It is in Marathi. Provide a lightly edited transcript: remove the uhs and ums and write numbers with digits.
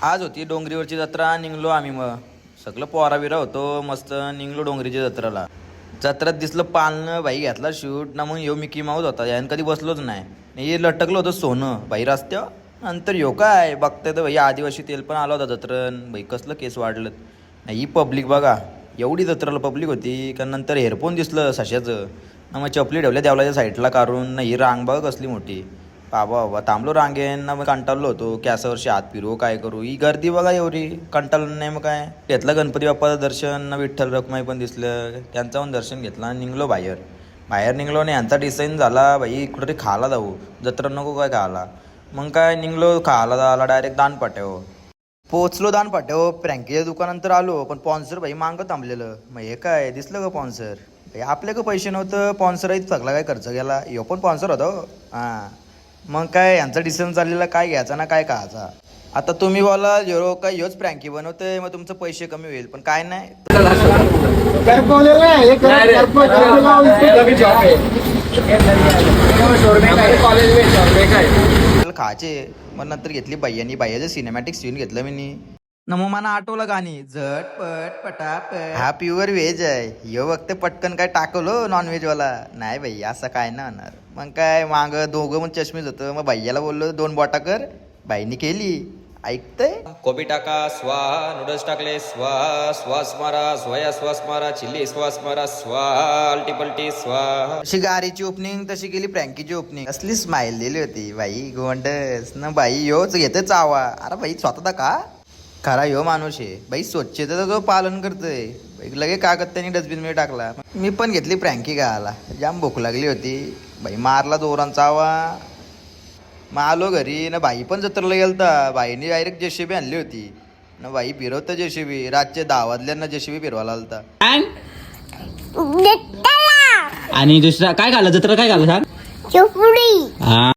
आज होती डोंगरीवरची जत्रा. निघलो आम्ही मग सगळं पोराबिरा होतो मस्त. निघलो डोंगरीच्या जत्राला. जत्रात दिसलं पालनं बाई घेतला शूट ना. मग यो मिकी माऊस होता यानं कधी बसलोच नाही. हे लटकलं होतं सोनं बाई रस्त्यावर. नंतर यो काय बघताय तर भाई आदिवासी तेल पण आला होता जत्रन. भाई कसलं केस वाढलं नाही. ही पब्लिक बघा एवढी जत्राला पब्लिक होती का. नंतर हेअरफोन दिसलं सशाचं ना. मग चपली ठेवल्या देवलाच्या साईडला काढून ना. ही रांग बघ कसली मोठी. बाबा बाबा थांबलो रांगेन ना. मग कंटाळलो होतो कॅसावरशी हात फिरवू काय करू. ही गर्दी बघा एवढी कंटाळलं नाही. मग काय घेतलं गणपती बाप्पाचं दर्शन ना. विठ्ठल रखुमाई पण दिसलं त्यांचं पण दर्शन घेतलं. निघलो बाहेर निघलो नाही. यांचा डिसाईन झाला भाई कुठेतरी खायला जाऊ. जत्रा नको काय खायला. मग काय निघलो खायला जायला डायरेक्ट दानपाट्यावर पोचलो. दानपाट्यावर फ्रँकीच्या दुकानानंतर आलो. पण स्पॉन्सर भाई मागं थांबलेलं. मग हे काय दिसलं का स्पॉन्सर भाई. आपल्या का पैसे नव्हतं स्पॉन्सरही सगळा काय खर्च गेला. ह्यो पण स्पॉन्सर होता हां. मग काय यांचा डिसिजन चाललेला काय घ्यायचा ना काय खायचा. आता तुम्ही बोला ह्यो काय ह्योच फ्रँकी बनवतोय मग तुमचं पैसे कमी होईल. पण काय नाही खायचे. मग नंतर घेतली बाह्यानी बाह्याचं सिनेमॅटिक सीन घेतलं मी ना. मग मला आठवलं गाणी झटपट पटापट. हा प्युअर व्हेज आहे. ह्यो वक्त पटकन काय टाकलो नॉनव्हेज वाला नाही भाई असं काय ना होणार. मग काय माग दोघं मग चष्मीच होतं. मग भैयाला बोललो 2 बोटा कर. बाईनी केली ऐकतय. कोबी टाका स्वाहा. नूडल्स टाकले स्वाहा. श्वास मारा स्वया श्वास मारा. चिल्ली श्वास मारा स्वाहा. अल्टी पलटी स्वाहा. अशी गारीची ओपनिंग तशी केली फ्रँकीची ओपनिंग. असली स्माइल दिली होती बाई गोंडस ना. बाई योच घेते चावा. अरे बाई स्वतः का खरा ह्यो माणूस आहे बाई. स्वच्छतेचं जो पालन करतोय लगे कागद त्यांनी डस्टबिन मध्ये टाकला. मी पण घेतली फ्रँकी गायला. जाम भूक लागली होती बाई. मारला जोरांचा आवा. मग आलो घरी ना. बाई पण जत्रेला गेलता. बाईने डायरेक्ट जेसीबी आणली होती ना. बाई फिरवतं जेसीबी. रातच्या 10 वाजल्यांना जेसीबी फिरवायला आलता. आणि दुसरा काय खाल्लं जत्रा काय खाल्लं सांग.